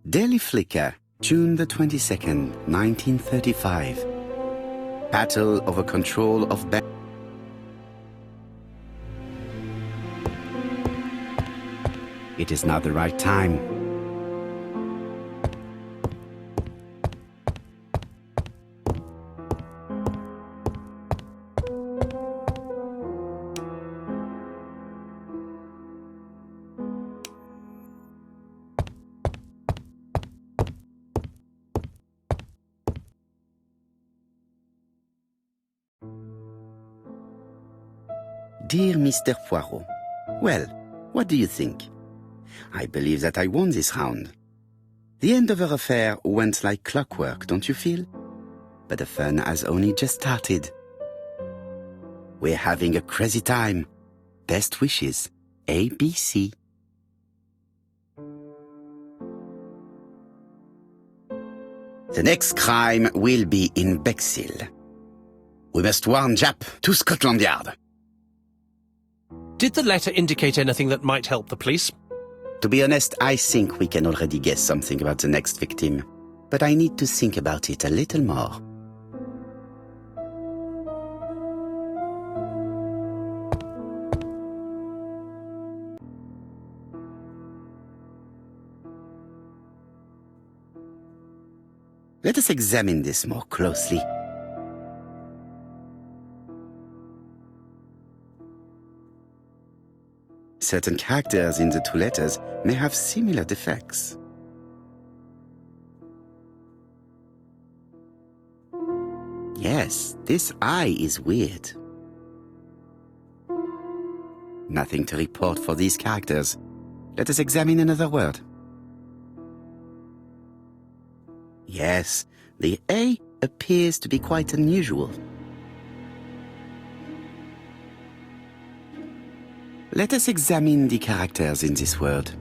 Daily Flicker, June the 22nd, 1935. Battle over control of It is not the right time. Dear Mr. Poirot, well, what do you think? I believe that I won this round. The end of our affair went like clockwork, don't you feel? But the fun has only just started. We're having a crazy time. Best wishes, ABC. The next crime will be in Bexill. We must warn Jap to Scotland Yard. Did the letter indicate anything that might help the police? To be honest, I think we can already guess something about the next victim. But I need to think about it a little more. Let us examine this more closely. Certain characters in the two letters may have similar defects. Yes, this I is weird. Nothing to report for these characters. Let us examine another word. Yes, the A appears to be quite unusual. Let us examine the characters in this word.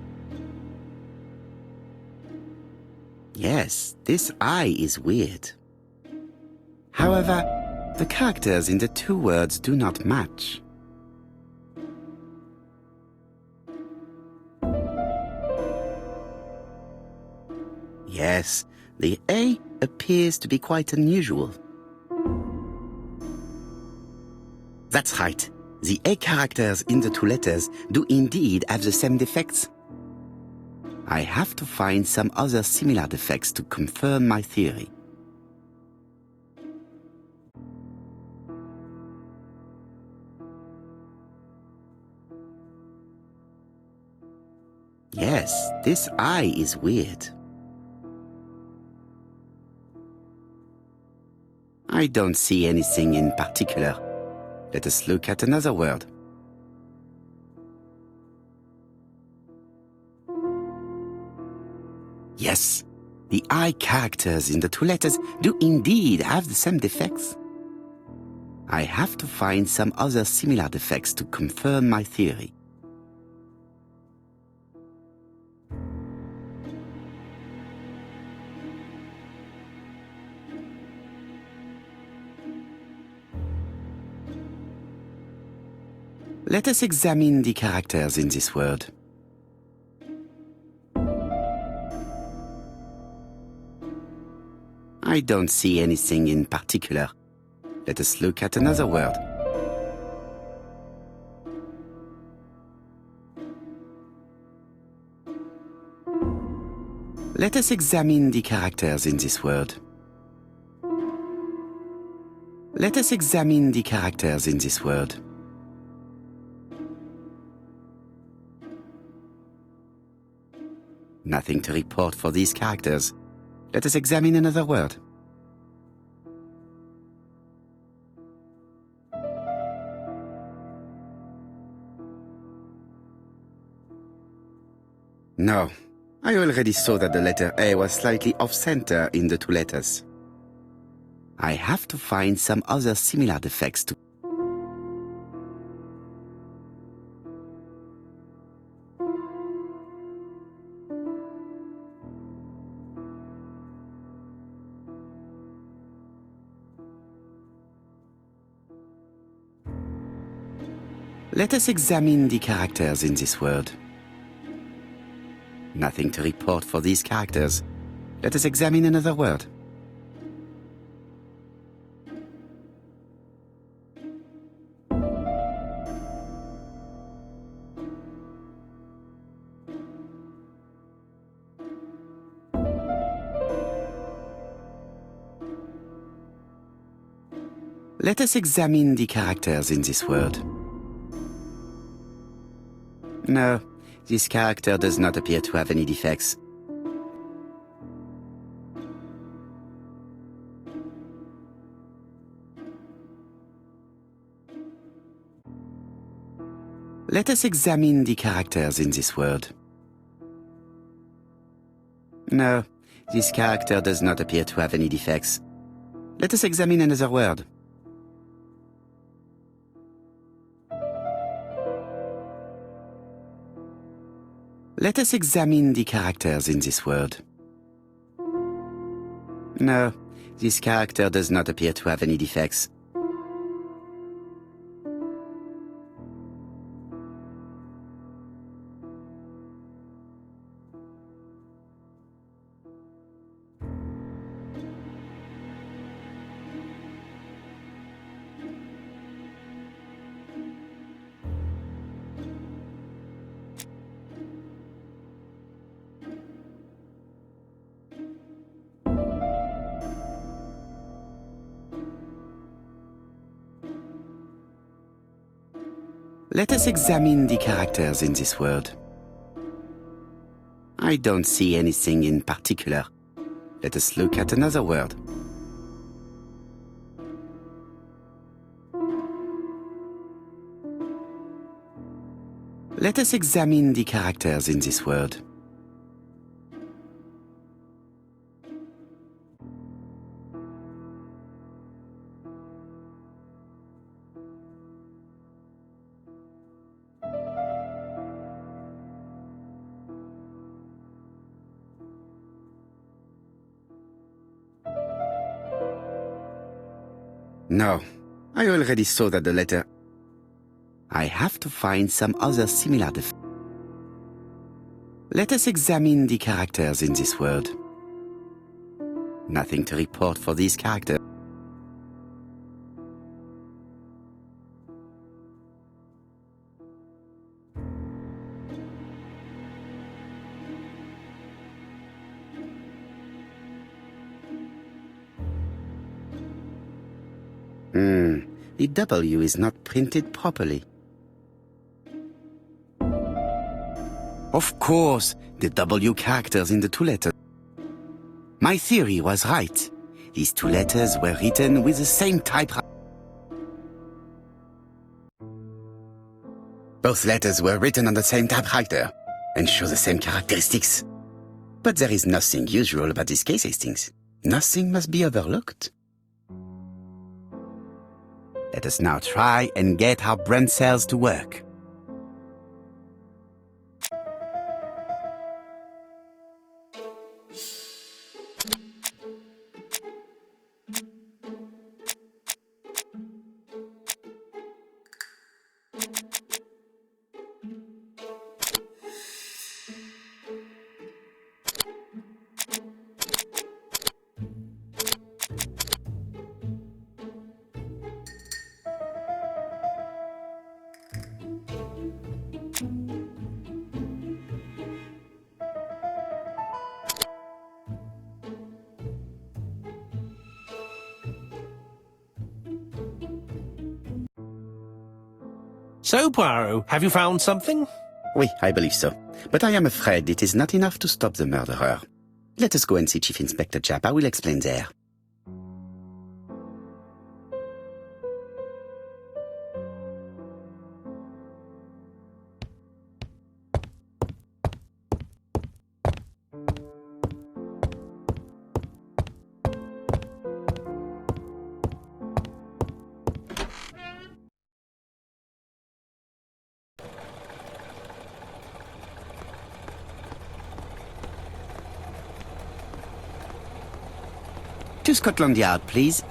Yes, this I is weird. However, the characters in the two words do not match. Yes, the A appears to be quite unusual. That's right. The A characters in the two letters do indeed have the same defects. I have to find some other similar defects to confirm my theory. Yes, this I is weird. I don't see anything in particular. Let us look at another word. Yes, the I characters in the two letters do indeed have the same defects. I have to find some other similar defects to confirm my theory. Let us examine the characters in this word. I don't see anything in particular. Let us look at another word. Let us examine the characters in this word. Let us examine the characters in this word. Nothing to report for these characters. Let us examine another word. No, I already saw that the letter A was slightly off-center in the two letters. I have to find some other similar defects to Let us examine the characters in this word. Nothing to report for these characters. Let us examine another word. Let us examine the characters in this word. No, this character does not appear to have any defects. Let us examine the characters in this word. No, this character does not appear to have any defects. Let us examine another word. Let us examine the characters in this word. No, this character does not appear to have any defects. Let us examine the characters in this word. I don't see anything in particular. Let us look at another word. Let us examine the characters in this word. No, I already saw that the letter... I have to find some other similar Let us examine the characters in this word. Nothing to report for these characters. The W is not printed properly. Of course, the W characters in the two letters. My theory was right. These two letters were written with the same typewriter. Both letters were written on the same typewriter and show the same characteristics. But there is nothing usual about this case, Hastings. Nothing must be overlooked. Let us now try and get our brain cells to work. So, Poirot, have you found something? Oui, I believe so. But I am afraid it is not enough to stop the murderer. Let us go and see Chief Inspector Japa will explain there. To Scotland Yard, please.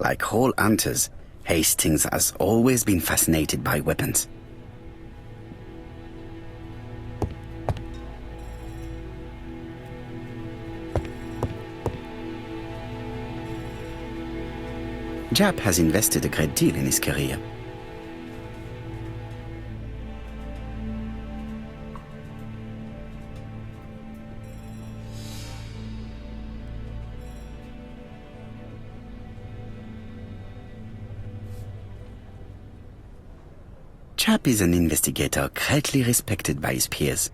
Like all hunters, Hastings has always been fascinated by weapons. Jap has invested a great deal in his career. Jap is an investigator greatly respected by his peers.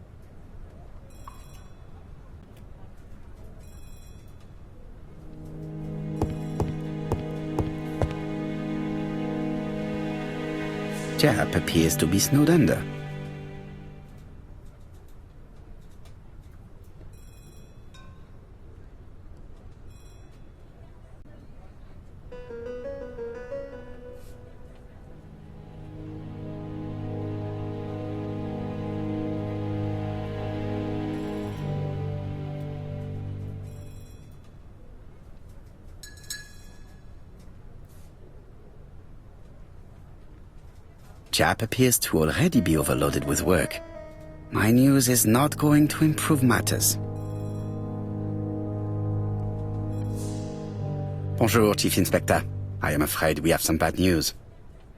Jap appears to be snowed under. Jap appears to already be overloaded with work. My news is not going to improve matters. Bonjour, Chief Inspector. I am afraid we have some bad news.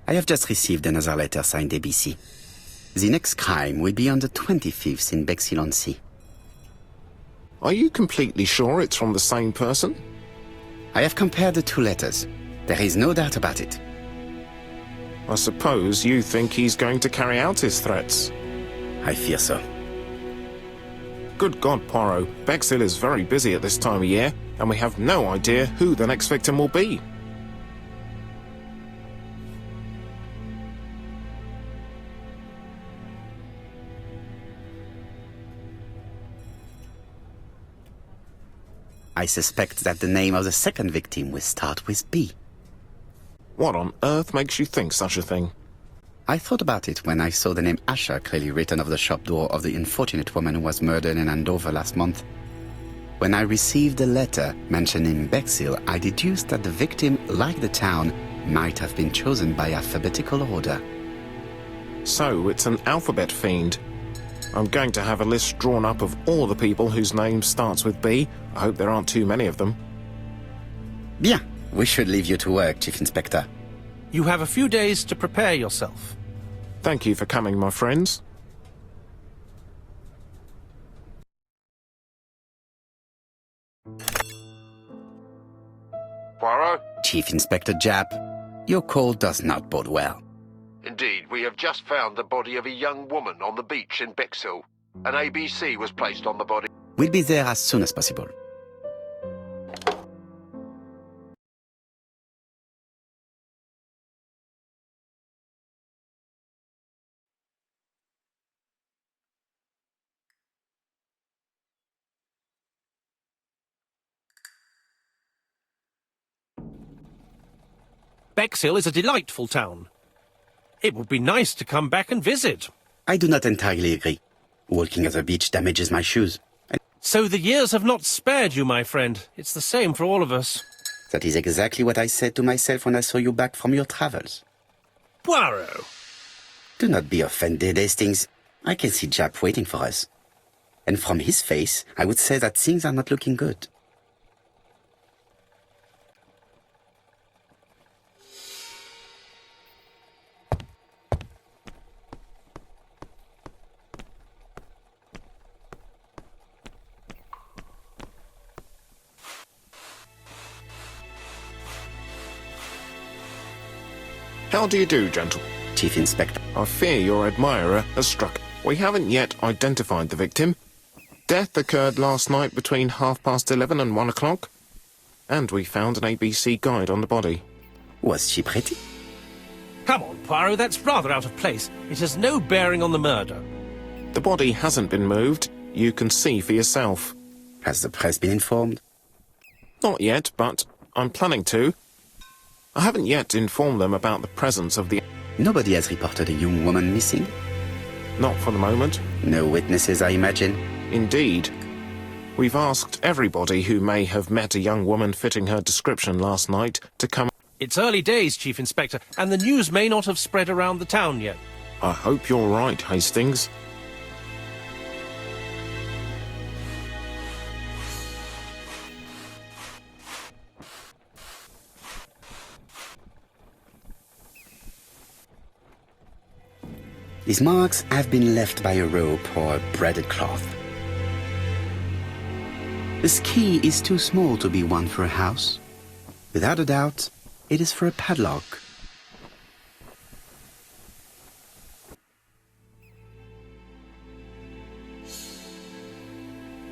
I have just received another letter signed ABC. The next crime will be on the 25th in Bexill-on-Sea. Are you completely sure it's from the same person? I have compared the two letters. There is no doubt about it. I suppose you think he's going to carry out his threats. I fear so. Good God, Poirot. Bexill is very busy at this time of year, and we have no idea who the next victim will be. I suspect that the name of the second victim will start with B. What on earth makes you think such a thing? I thought about it when I saw the name Asher clearly written over the shop door of the unfortunate woman who was murdered in Andover last month. When I received a letter mentioning Bexill, I deduced that the victim, like the town, might have been chosen by alphabetical order. So it's an alphabet fiend. I'm going to have a list drawn up of all the people whose name starts with B. I hope there aren't too many of them. Bien. We should leave you to work, Chief Inspector. You have a few days to prepare yourself. Thank you for coming, my friends. Poirot? Chief Inspector Jap, your call does not bode well. Indeed, we have just found the body of a young woman on the beach in Bexill. An ABC was placed on the body. We'll be there as soon as possible. Bexill is a delightful town. It would be nice to come back and visit. I do not entirely agree. Walking at the beach damages my shoes. So the years have not spared you, my friend. It's the same for all of us. That is exactly what I said to myself when I saw you back from your travels. Poirot! Do not be offended, Hastings. I can see Jap waiting for us. And from his face, I would say that things are not looking good. How do you do, gentle? Chief Inspector. I fear your admirer has struck. We haven't yet identified the victim. Death occurred last night between 11:30 and 1 o'clock. And we found an ABC guide on the body. Was she pretty? Come on, Poirot, that's rather out of place. It has no bearing on the murder. The body hasn't been moved. You can see for yourself. Has the press been informed? Not yet, but I'm planning to. I haven't yet informed them about the presence of the... Nobody has reported a young woman missing? Not for the moment. No witnesses, I imagine? Indeed. We've asked everybody who may have met a young woman fitting her description last night to come... It's early days, Chief Inspector, and the news may not have spread around the town yet. I hope you're right, Hastings. These marks have been left by a rope or a braided cloth. This key is too small to be one for a house. Without a doubt, it is for a padlock.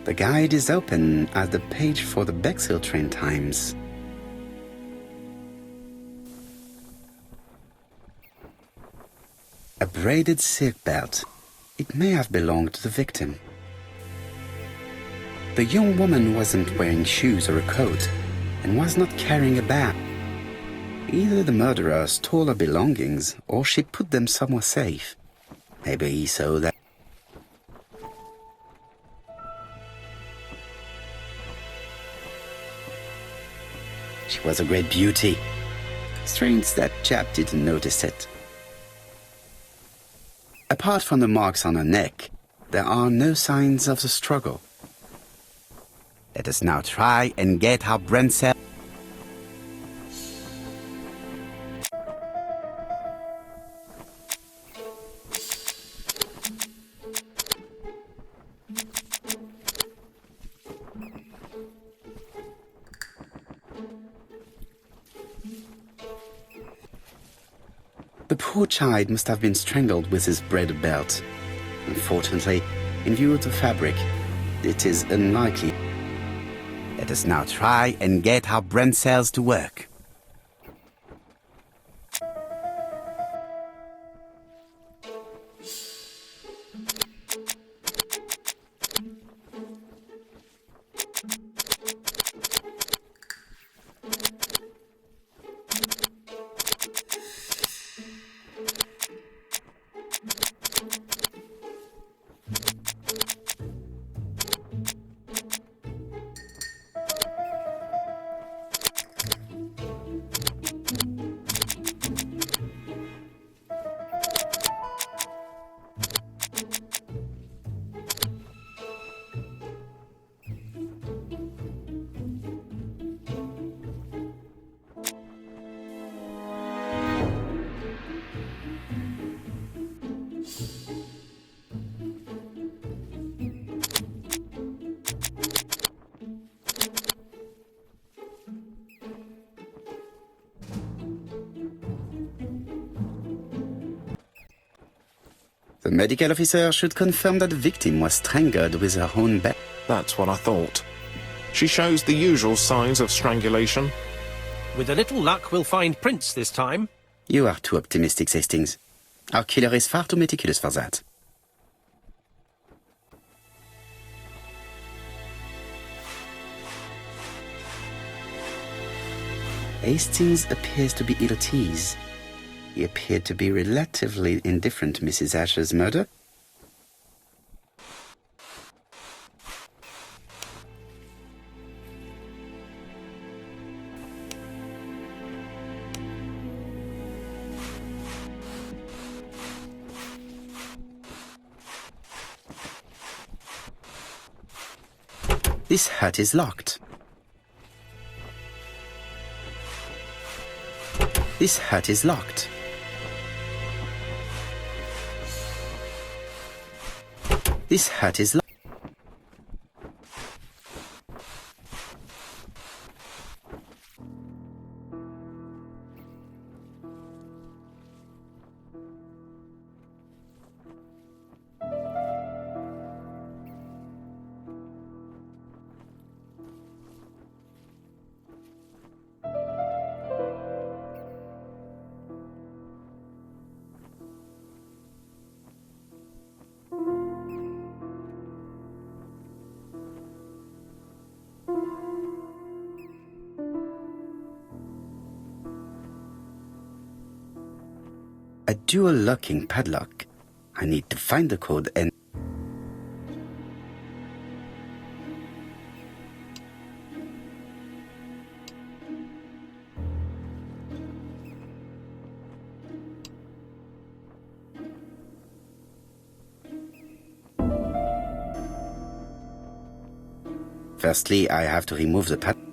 The guide is open as the page for the Bexill train times. A braided silk belt. It may have belonged to the victim. The young woman wasn't wearing shoes or a coat and was not carrying a bag. Either the murderer stole her belongings or she put them somewhere safe. Maybe so that... She was a great beauty. Strange that chap didn't notice it. Apart from the marks on her neck, there are no signs of the struggle. Let us now try and get our brain cell. The poor child must have been strangled with his braided belt. Unfortunately, in view of the fabric, it is unlikely. Let us now try and get our brain cells to work. The medical officer should confirm that the victim was strangled with her own belt. That's what I thought. She shows the usual signs of strangulation. With a little luck, we'll find prints this time. You are too optimistic, Hastings. Our killer is far too meticulous for that. Hastings appears to be ill at ease. He appeared to be relatively indifferent to Mrs. Asher's murder. This hut is locked. This hut is locked. This hut is locked. A dual locking padlock. I need to find the code and... Firstly, I have to remove the padlock.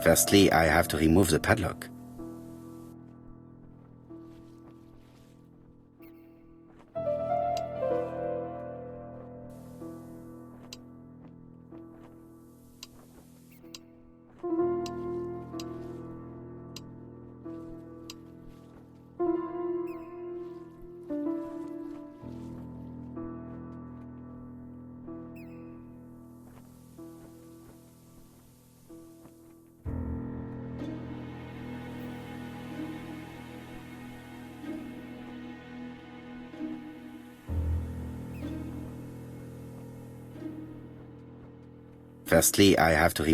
Firstly, I have to remove the padlock. Firstly, I have to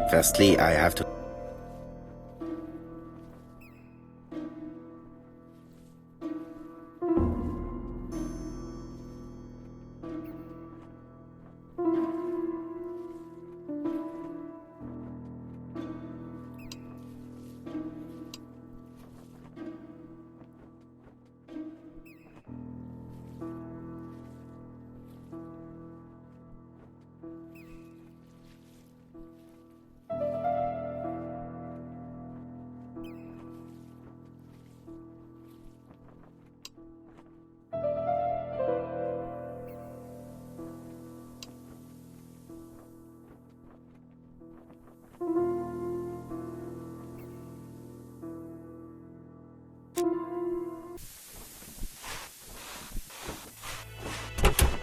Firstly, I have to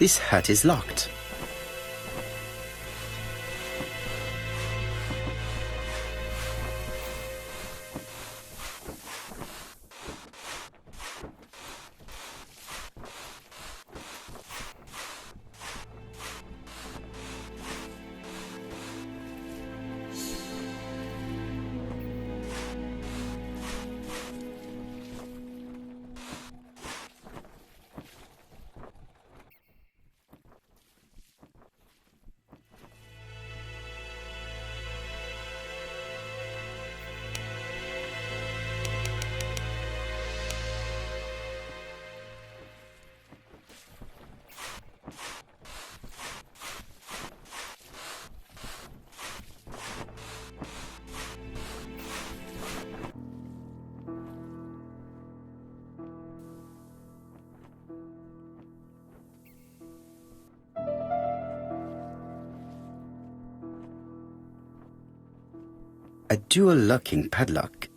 This hut is locked. A dual locking padlock.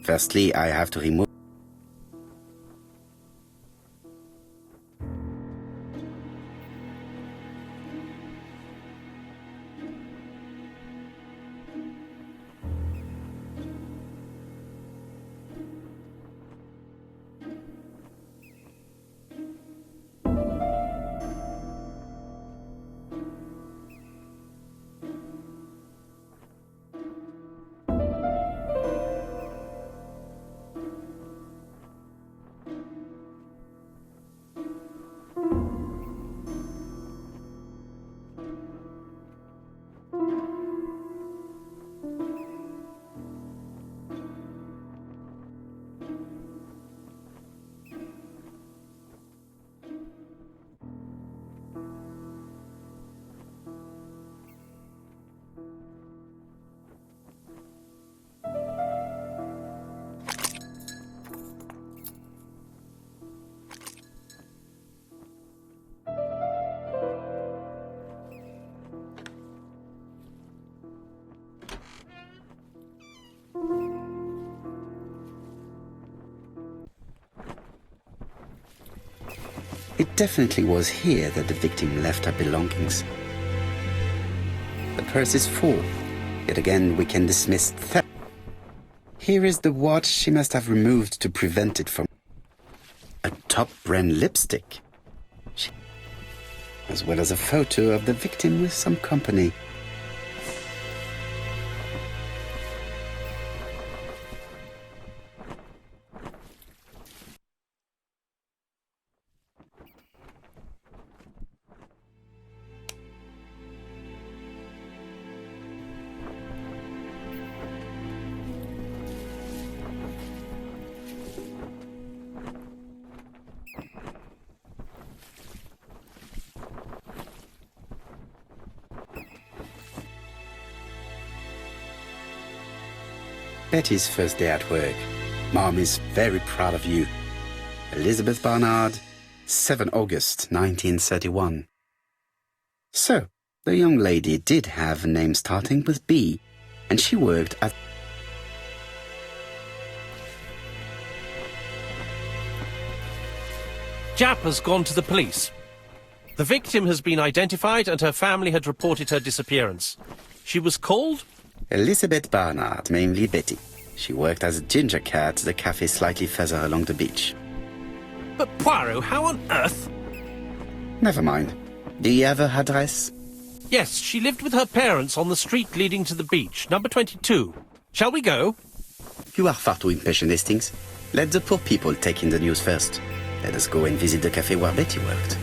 Firstly, I have to remove. It definitely was here that the victim left her belongings. The purse is full. Yet again, we can dismiss theft. Here is the watch she must have removed to prevent it from... A top-brand lipstick. As well as a photo of the victim with some company. Betty's first day at work. Mom is very proud of you. Elizabeth Barnard, 7 August 1931. So, the young lady did have a name starting with B, and she worked at... Jap has gone to the police. The victim has been identified and her family had reported her disappearance. She was called? Elizabeth Barnard, mainly Betty. She worked as a ginger cat at the cafe slightly further along the beach. But Poirot, how on earth? Never mind. Do you have her address? Yes, she lived with her parents on the street leading to the beach, number 22. Shall we go? You are far too impatient, Hastings. Let the poor people take in the news first. Let us go and visit the cafe where Betty worked.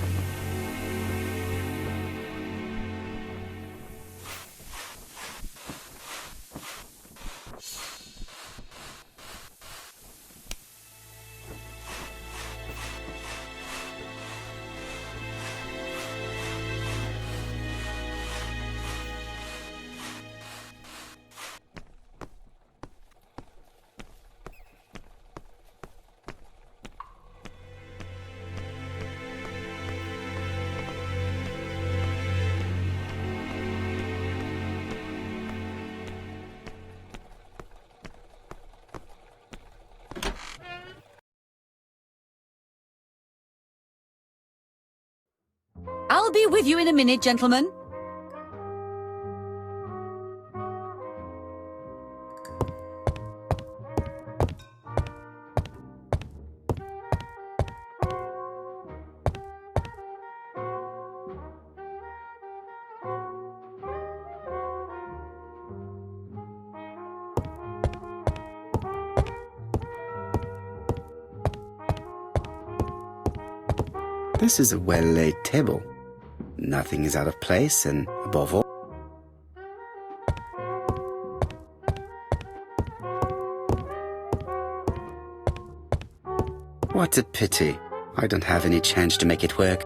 I'll be with you in a minute, gentlemen. This is a well-laid table. Nothing is out of place, and above all, what a pity. I don't have any change to make it work.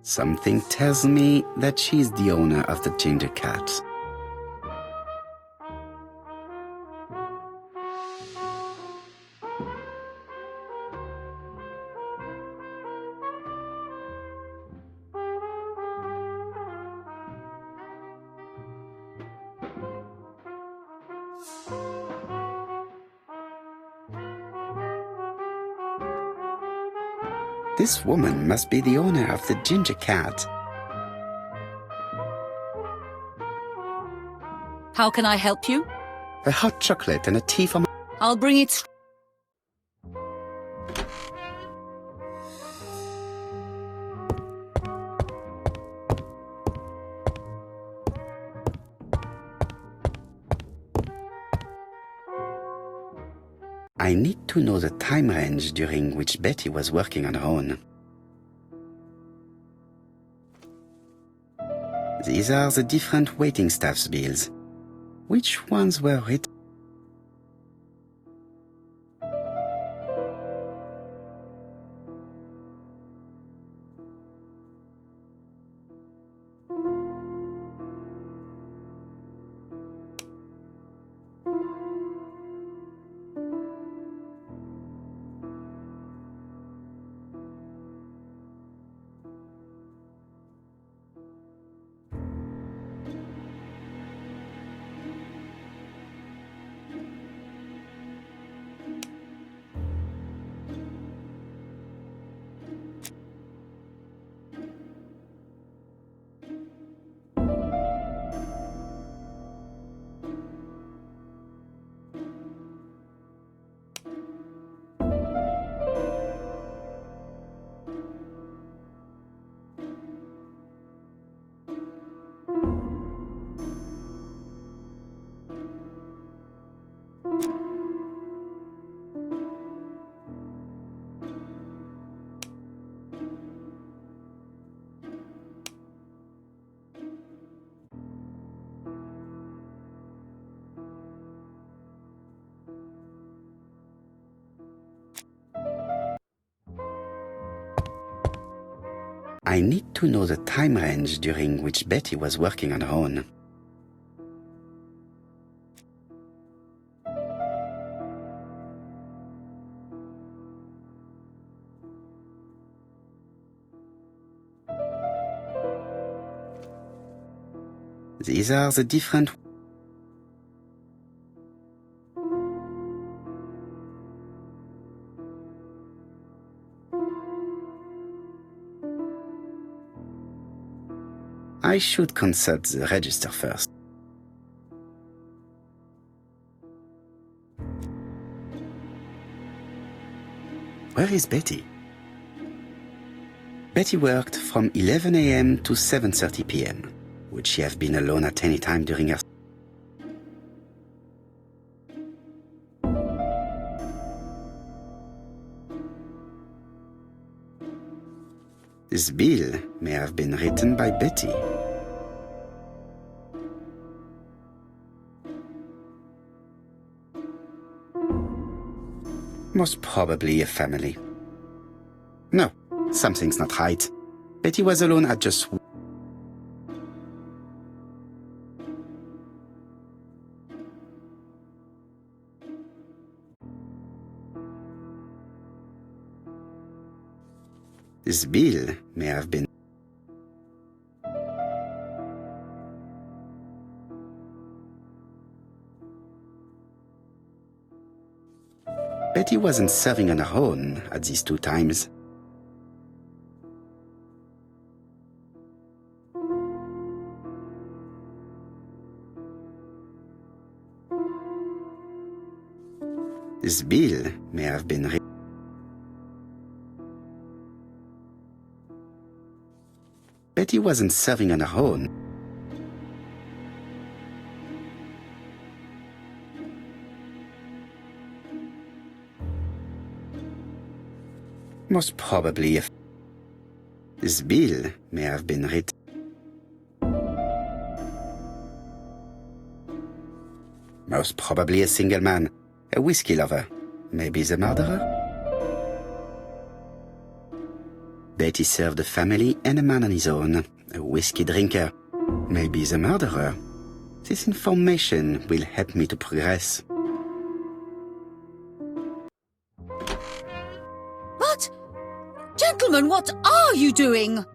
Something tells me that she's the owner of the ginger cat. This woman must be the owner of the ginger cat. How can I help you? A hot chocolate and a tea for my... I'll bring it. I need to know the time range during which Betty was working on her own. These are the different waiting staff's bills. Which ones were written? I need to know the time range during which Betty was working on her own. These are the different... I should consult the register first. Where is Betty? Betty worked from 11 a.m. to 7:30 p.m. Would she have been alone at any time during her... This bill may have been written by Betty. Most probably a family. No, something's not right. Betty was alone at just... This bill may have been... Betty wasn't serving on her own at these two times. This bill may have been written. Betty wasn't serving on her own. Most probably if this bill may have been written. Most probably a single man, a whiskey lover, maybe the murderer. Betty served a family and a man on his own, a whiskey drinker, maybe the murderer. This information will help me to progress. What? Gentlemen, what are you doing?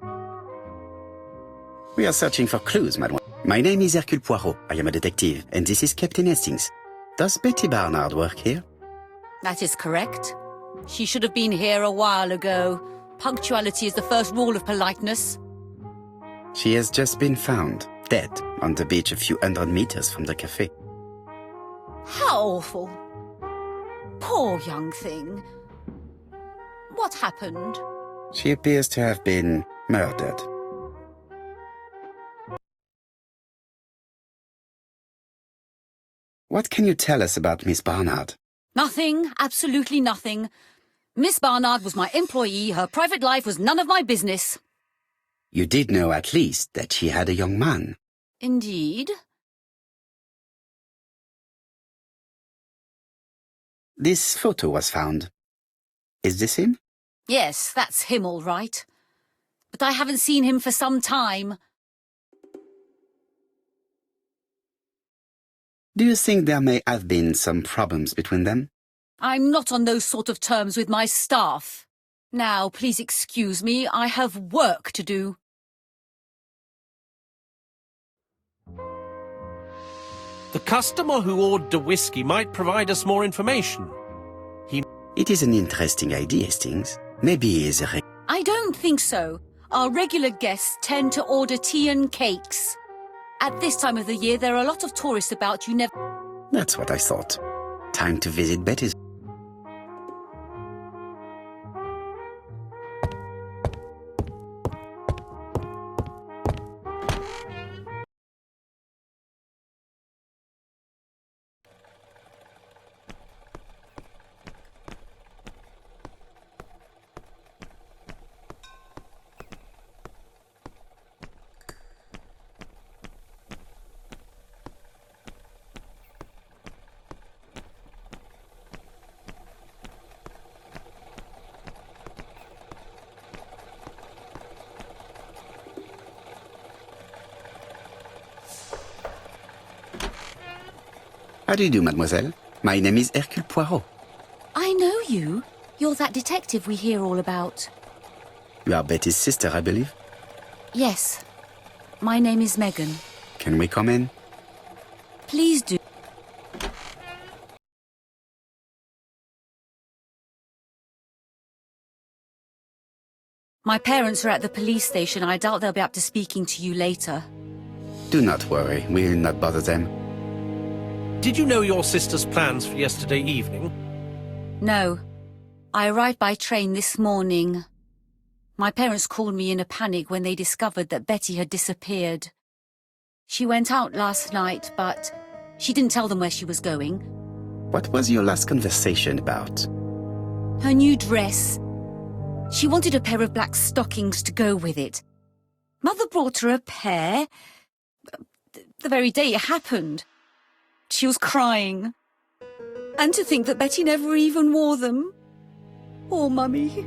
We are searching for clues, mademoiselle. My name is Hercule Poirot. I am a detective, and this is Captain Hastings. Does Betty Barnard work here? That is correct. She should have been here a while ago. Punctuality is the first rule of politeness. She has just been found, dead, on the beach a few hundred meters from the cafe. How awful. Poor young thing. What happened? She appears to have been murdered. What can you tell us about Miss Barnard? Nothing, absolutely nothing. Miss Barnard was my employee. Her private life was none of my business. You did know at least that she had a young man. Indeed. This photo was found. Is this him? Yes, that's him all right. But I haven't seen him for some time. Do you think there may have been some problems between them? I'm not on those sort of terms with my staff. Now, please excuse me, I have work to do. The customer who ordered the whiskey might provide us more information. It is an interesting idea, Hastings. Maybe he is a... I don't think so. Our regular guests tend to order tea and cakes. At this time of the year, there are a lot of tourists about. You never... That's what I thought. Time to visit Betty's. How do you do, mademoiselle? My name is Hercule Poirot. I know you. You're that detective we hear all about. You are Betty's sister, I believe. Yes. My name is Megan. Can we come in? Please do. My parents are at the police station. I doubt they'll be up to speaking to you later. Do not worry, we'll not bother them. Did you know your sister's plans for yesterday evening? No. I arrived by train this morning. My parents called me in a panic when they discovered that Betty had disappeared. She went out last night, but she didn't tell them where she was going. What was your last conversation about? Her new dress. She wanted a pair of black stockings to go with it. Mother brought her a pair. The very day it happened. She was crying. And to think that Betty never even wore them. Poor Mummy.